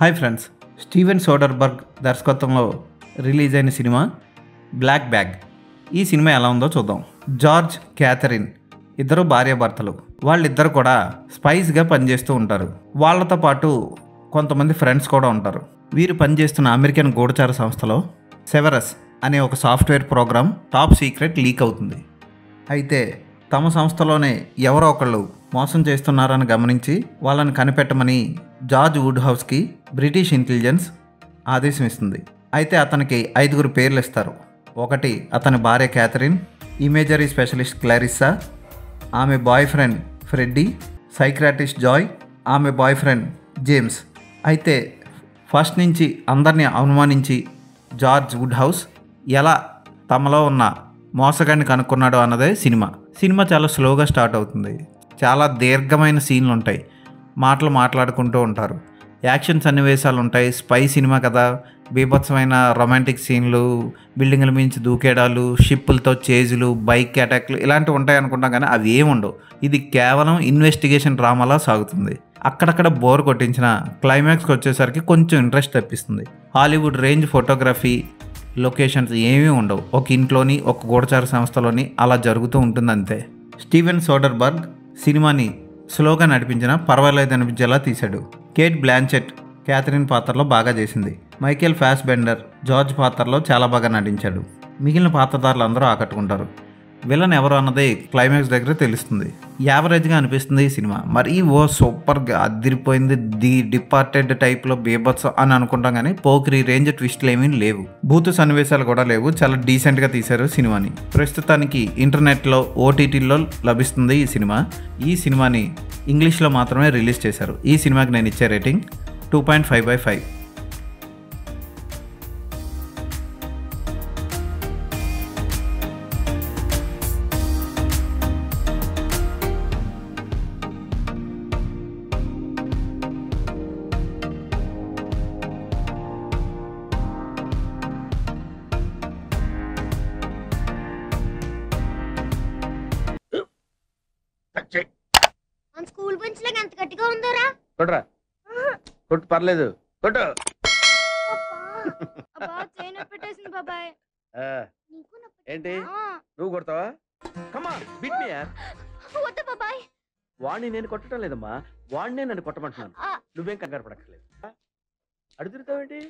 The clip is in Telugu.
హాయ్ ఫ్రెండ్స్, స్టీవెన్ సోడర్బర్గ్ దర్శకత్వంలో రిలీజ్ అయిన సినిమా బ్లాక్ బ్యాగ్. ఈ సినిమా ఎలా ఉందో చూద్దాం. జార్జ్, క్యాథరిన్ ఇద్దరు భార్యాభర్తలు. వాళ్ళిద్దరు కూడా స్పైస్గా పనిచేస్తూ ఉంటారు. వాళ్ళతో పాటు కొంతమంది ఫ్రెండ్స్ కూడా ఉంటారు. వీరు పనిచేస్తున్న అమెరికన్ గూఢచార సంస్థలో సెవరస్ అనే ఒక software program top secret leak అవుతుంది. అయితే తమ సంస్థలోనే ఎవరో ఒకళ్ళు మోసం చేస్తున్నారని గమనించి వాళ్ళని కనిపెట్టమని జార్జ్ వుడ్హౌస్కి బ్రిటిష్ ఇంటెలిజెన్స్ ఆదేశం ఇస్తుంది. అయితే అతనికి 5 పేర్లు ఇస్తారు. ఒకటి అతని భార్య క్యాథరిన్, ఇమేజరీ స్పెషలిస్ట్ క్లారిస్సా, ఆమె boy friend Freddie, psychiatrist Joy, ఆమె బాయ్ ఫ్రెండ్ జేమ్స్. అయితే ఫస్ట్ నుంచి అందరినీ అనుమానించి జార్జ్ వుడ్హౌస్ ఎలా తమలో ఉన్న మోసగాన్ని కనుక్కున్నాడు అన్నదే సినిమా చాలా స్లోగా స్టార్ట్ అవుతుంది. చాలా దీర్ఘమైన సీన్లు ఉంటాయి. మాట్లాడుకుంటూ ఉంటారు. యాక్షన్ సన్నివేశాలు ఉంటాయి. స్పై సినిమా కదా, బీభత్సమైన రొమాంటిక్ సీన్లు, బిల్డింగ్ల మించి దూకేడాలు, షిప్పులతో చేజులు, బైక్ అటాక్లు ఇలాంటివి ఉంటాయి అనుకుంటాం, కానీ అవి ఏముండవు. ఇది కేవలం ఇన్వెస్టిగేషన్ డ్రామాలా సాగుతుంది. అక్కడక్కడ బోర్ కొట్టించిన క్లైమాక్స్కి వచ్చేసరికి కొంచెం ఇంట్రెస్ట్ తెప్పిస్తుంది. హాలీవుడ్ రేంజ్ ఫోటోగ్రఫీ, లొకేషన్స్ ఏమీ ఉండవు. ఒక ఇంట్లోని ఒక గూఢచార సంస్థలోని అలా జరుగుతూ ఉంటుంది అంతే. స్టీవెన్ సోడర్బర్గ్ సినిమాని స్లోగా నడిపించినా పర్వాలేదు అనిపించేలా తీశాడు. కేట్ బ్లాంచెట్ క్యాథరిన్ పాత్రలో బాగా చేసింది. మైకేల్ ఫాస్బెండర్ జార్జ్ పాత్రలో చాలా బాగా నటించాడు. మిగిలిన పాత్రధారులు అందరూ ఆకట్టుకుంటారు. విలన్ ఎవరు అన్నది క్లైమాక్స్ దగ్గర తెలుస్తుంది. యావరేజ్గా అనిపిస్తుంది ఈ సినిమా. మరి సూపర్గా అదిరిపోయింది, ది డిపార్టెడ్ టైప్లో బీభత్సం అని అనుకుంటాం, కానీ పోకిరి రేంజ్ ట్విస్ట్లు ఏమీ లేవు. బూతు సన్నివేశాలు కూడా లేవు. చాలా డీసెంట్గా తీశారు సినిమాని. ప్రస్తుతానికి ఇంటర్నెట్లో, ఓటీటీలో లభిస్తుంది ఈ సినిమా. ఈ సినిమాని ఇంగ్లీష్లో మాత్రమే రిలీజ్ చేశారు. ఈ సినిమాకి నేను ఇచ్చే రేటింగ్ 2.5/5. మన స్కూల్ బెంచ్ లాగా ఎంత గట్టిగా ఉందోరా. కొట్రా, కొట్టు, పర్లేదు, కొట్టు. పెట్టేసింది బాబాయ్. ఏంటి నువ్వు కొడతావా? కమా బిట్ మీ యార్. వద్దు బాబాయ్. వాణ్ణి నేను కొట్టడం లేదమ్మా, వాణ్ణే నన్ను కొట్టమంటున్నాను. నువ్వేం కంగారు పడక్కర్లేదు. అడుగుతావేంటి?